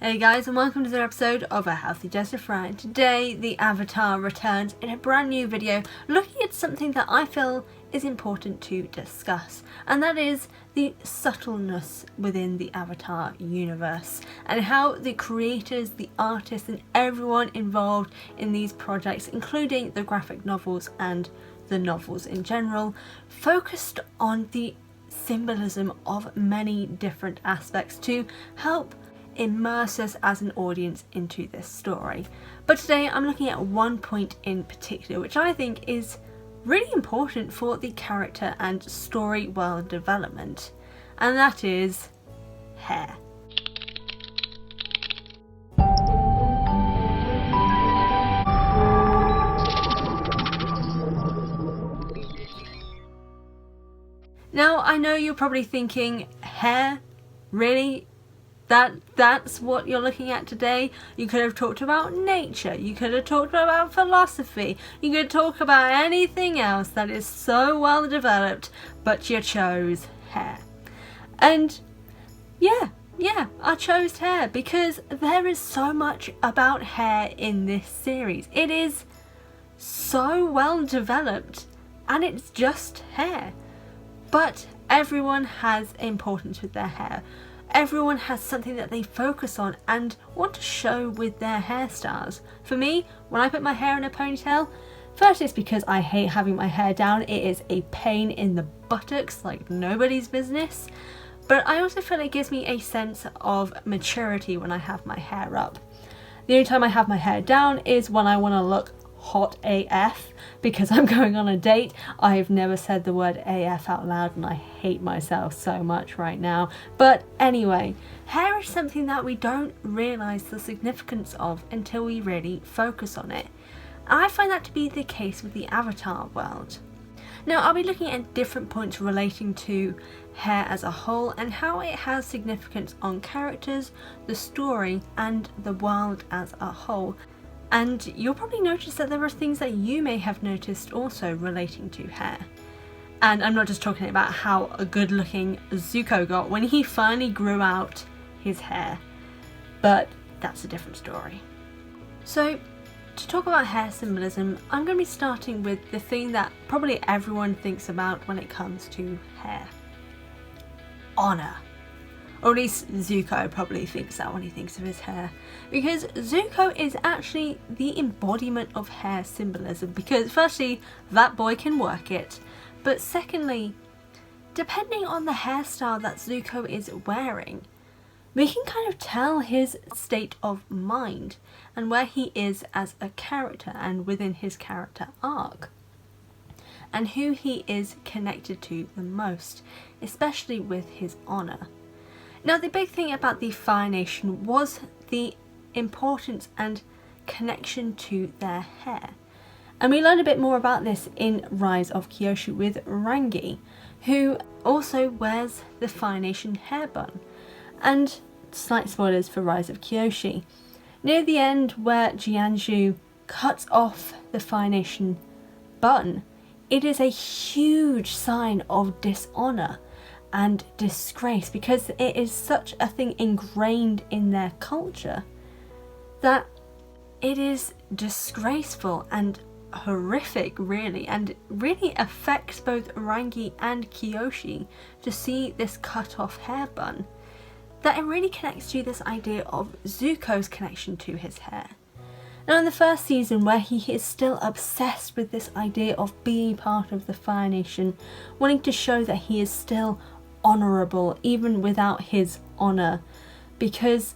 Hey guys, and welcome to another episode of A Healthy Dose of Fran. Today the Avatar returns in a brand new video looking at something that I feel is important to discuss, and that is the subtleness within the Avatar universe and how the creators, the artists and everyone involved in these projects, including the graphic novels and the novels in general, focused on the symbolism of many different aspects to help immerse us as an audience into this story. But today I'm looking at one point in particular which I think is really important for the character and story world development, and that is hair. Now I know you're probably thinking, hair? Really? That's what you're looking at today? You could have talked about nature, you could have talked about philosophy, you could talk about anything else that is so well developed, but you chose hair. And yeah, I chose hair because there is so much about hair in this series. It is so well developed and it's just hair. But everyone has importance with their hair. Everyone has something that they focus on and want to show with their hairstyles. For me, when I put my hair in a ponytail, first it's because I hate having my hair down. It is a pain in the buttocks like nobody's business. But I also feel it gives me a sense of maturity when I have my hair up. The only time I have my hair down is when I want to look hot AF because I'm going on a date. I've never said the word AF out loud and I hate myself so much right now. But anyway, hair is something that we don't realise the significance of until we really focus on it. I find that to be the case with the Avatar world. Now I'll be looking at different points relating to hair as a whole and how it has significance on characters, the story and the world as a whole. And you'll probably notice that there are things that you may have noticed also relating to hair. And I'm not just talking about how a good looking Zuko got when he finally grew out his hair, but that's a different story. So to talk about hair symbolism, I'm going to be starting with the thing that probably everyone thinks about when it comes to hair. Honor. Or at least Zuko probably thinks that when he thinks of his hair. Because Zuko is actually the embodiment of hair symbolism. Because firstly, that boy can work it. But secondly, depending on the hairstyle that Zuko is wearing, we can kind of tell his state of mind and where he is as a character and within his character arc. And who he is connected to the most, especially with his honor. Now the big thing about the Fire Nation was the importance and connection to their hair. And we learn a bit more about this in Rise of Kyoshi with Rangi, who also wears the Fire Nation hair bun. And slight spoilers for Rise of Kyoshi. Near the end where Jianzhu cuts off the Fire Nation bun, it is a huge sign of dishonor and disgrace because it is such a thing ingrained in their culture that it is disgraceful and horrific really, and really affects both Rangi and Kyoshi to see this cut off hair bun. That it really connects to this idea of Zuko's connection to his hair. Now in the first season where he is still obsessed with this idea of being part of the Fire Nation, wanting to show that he is still honourable even without his honour, because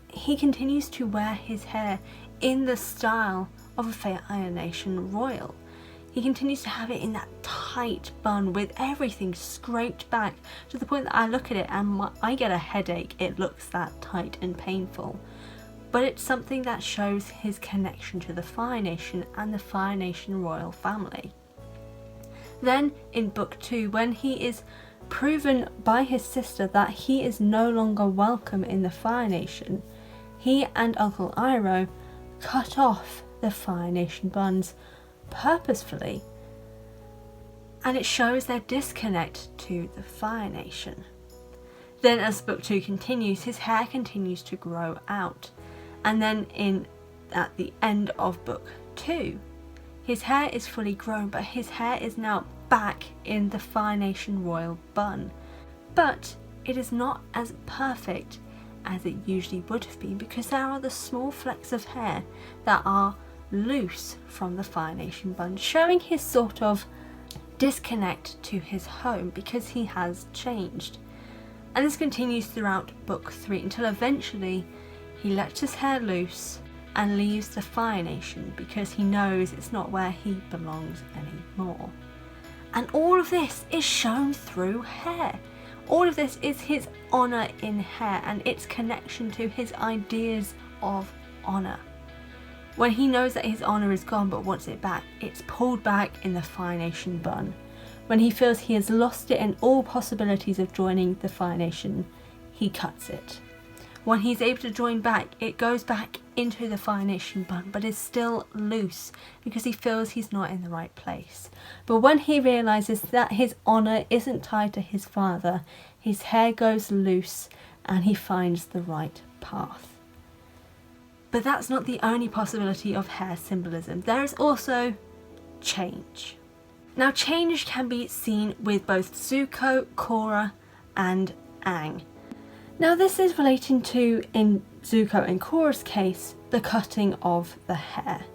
he continues to wear his hair in the style of a Fire Nation royal. He continues to have it in that tight bun with everything scraped back to the point that I look at it and I get a headache. It looks that tight and painful. But it's something that shows his connection to the Fire Nation and the Fire Nation royal family. Then in book 2, when he is proven by his sister that he is no longer welcome in the Fire Nation, he and Uncle Iroh cut off the Fire Nation buns purposefully, and it shows their disconnect to the Fire Nation. Then as book 2 continues, his hair continues to grow out. And then at the end of book 2, his hair is fully grown, but his hair is now back in the Fire Nation royal bun. But it is not as perfect as it usually would have been, because there are the small flecks of hair that are loose from the Fire Nation bun, showing his sort of disconnect to his home, because he has changed. And this continues throughout book 3 until eventually he lets his hair loose and leaves the Fire Nation, because he knows it's not where he belongs anymore. And all of this is shown through hair. All of this is his honour in hair and its connection to his ideas of honour. When he knows that his honour is gone but wants it back, it's pulled back in the Fire Nation bun. When he feels he has lost it and all possibilities of joining the Fire Nation, he cuts it. When he's able to join back, it goes back into the Fire Nation bun, but is still loose because he feels he's not in the right place. But when he realises that his honour isn't tied to his father, his hair goes loose and he finds the right path. But that's not the only possibility of hair symbolism. There is also change. Now, change can be seen with both Zuko, Korra and Aang. Now, this is relating to, in Zuko and Korra's case, the cutting of the hair.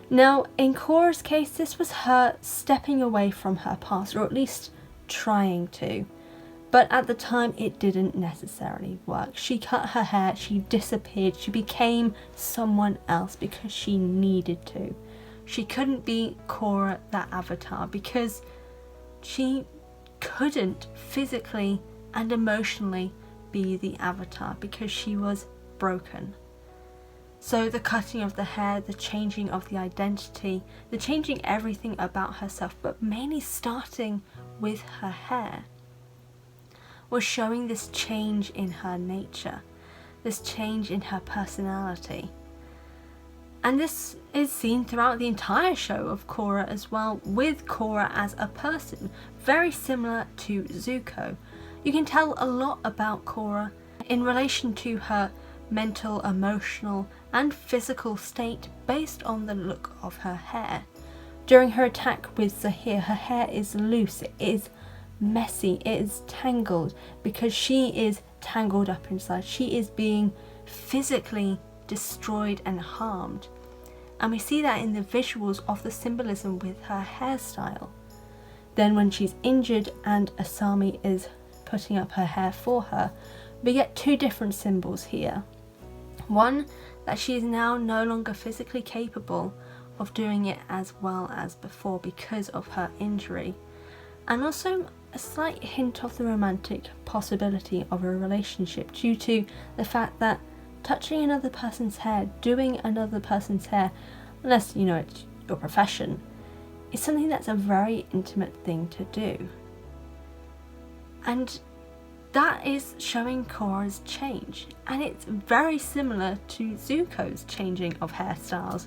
Now, in Korra's case, this was her stepping away from her past, or at least trying to. But at the time, it didn't necessarily work. She cut her hair, she disappeared, she became someone else because she needed to. She couldn't be Korra the Avatar because she couldn't physically and emotionally be the Avatar because she was broken. So the cutting of the hair, the changing of the identity, the changing everything about herself, but mainly starting with her hair, was showing this change in her nature, this change in her personality. And this is seen throughout the entire show of Korra as well, with Korra as a person, very similar to Zuko. You can tell a lot about Korra in relation to her mental, emotional and physical state based on the look of her hair. During her attack with Zahir, her hair is loose, it is messy, it is tangled because she is tangled up inside. She is being physically destroyed and harmed. And we see that in the visuals of the symbolism with her hairstyle. Then when she's injured and Asami is putting up her hair for her, we get two different symbols here. One, that she is now no longer physically capable of doing it as well as before because of her injury. And also a slight hint of the romantic possibility of a relationship due to the fact that touching another person's hair, doing another person's hair, unless you know it's your profession, is something that's a very intimate thing to do. And that is showing Korra's change, and it's very similar to Zuko's changing of hairstyles.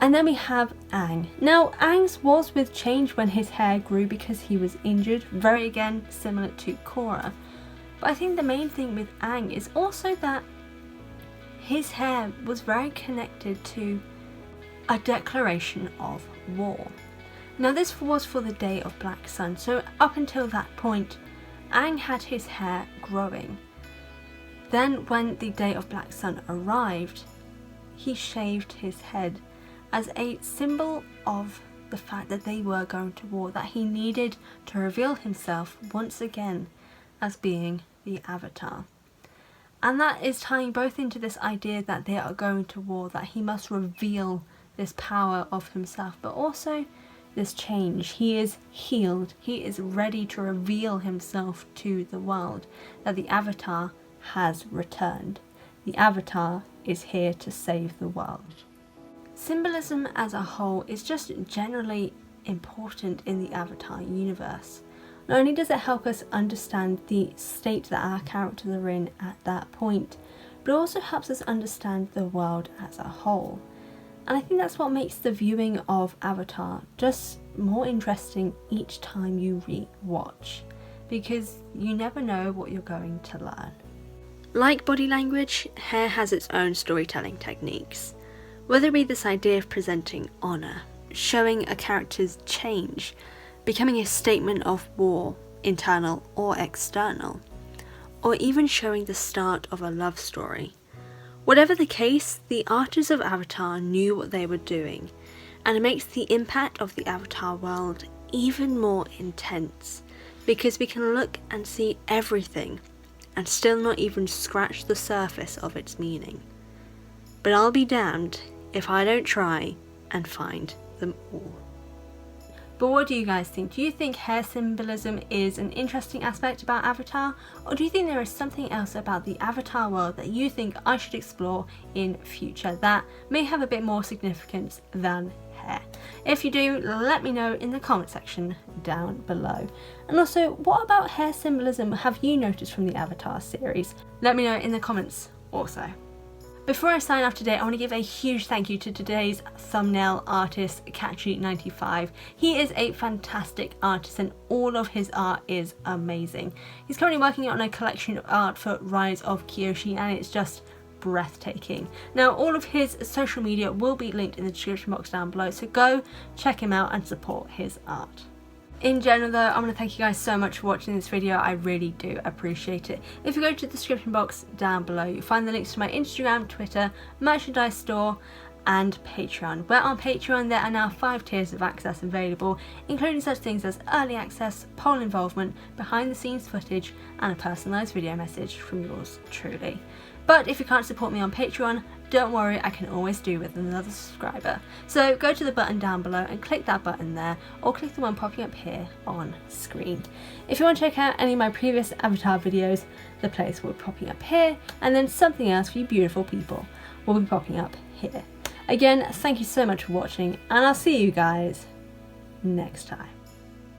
And then we have Aang. Now, Aang's was with change when his hair grew because he was injured, very again similar to Korra. But I think the main thing with Aang is also that his hair was very connected to a declaration of war. Now, this was for the Day of Black Sun, so up until that point, Aang had his hair growing. Then when the Day of Black Sun arrived, he shaved his head as a symbol of the fact that they were going to war, that he needed to reveal himself once again as being the Avatar. And that is tying both into this idea that they are going to war, that he must reveal this power of himself, but also this change. He is healed, he is ready to reveal himself to the world, that the Avatar has returned. The Avatar is here to save the world. Symbolism as a whole is just generally important in the Avatar universe. Not only does it help us understand the state that our characters are in at that point, but it also helps us understand the world as a whole. And I think that's what makes the viewing of Avatar just more interesting each time you re-watch. because you never know what you're going to learn. Like body language, hair has its own storytelling techniques. Whether it be this idea of presenting honour, showing a character's change, becoming a statement of war, internal or external, or even showing the start of a love story. Whatever the case, the artists of Avatar knew what they were doing, and it makes the impact of the Avatar world even more intense, because we can look and see everything and still not even scratch the surface of its meaning. But I'll be damned if I don't try and find them all. But what do you guys think? Do you think hair symbolism is an interesting aspect about Avatar? Or do you think there is something else about the Avatar world that you think I should explore in future that may have a bit more significance than hair? If you do, let me know in the comment section down below. And also, what about hair symbolism have you noticed from the Avatar series? Let me know in the comments also. Before I sign off today, I want to give a huge thank you to today's thumbnail artist, Catchy95. He is a fantastic artist and all of his art is amazing. He's currently working on a collection of art for Rise of Kyoshi and it's just breathtaking. Now, all of his social media will be linked in the description box down below, so go check him out and support his art. In general though, I want to thank you guys so much for watching this video. I really do appreciate it. If you go to the description box down below, you'll find the links to my Instagram, Twitter, merchandise store and Patreon. Where on Patreon there are now 5 tiers of access available, including such things as early access, poll involvement, behind the scenes footage and a personalised video message from yours truly. But if you can't support me on Patreon, don't worry, I can always do with another subscriber. So go to the button down below and click that button there, or click the one popping up here on screen. If you want to check out any of my previous Avatar videos, the playlist will be popping up here, and then something else for you beautiful people will be popping up here. Again, thank you so much for watching, and I'll see you guys next time.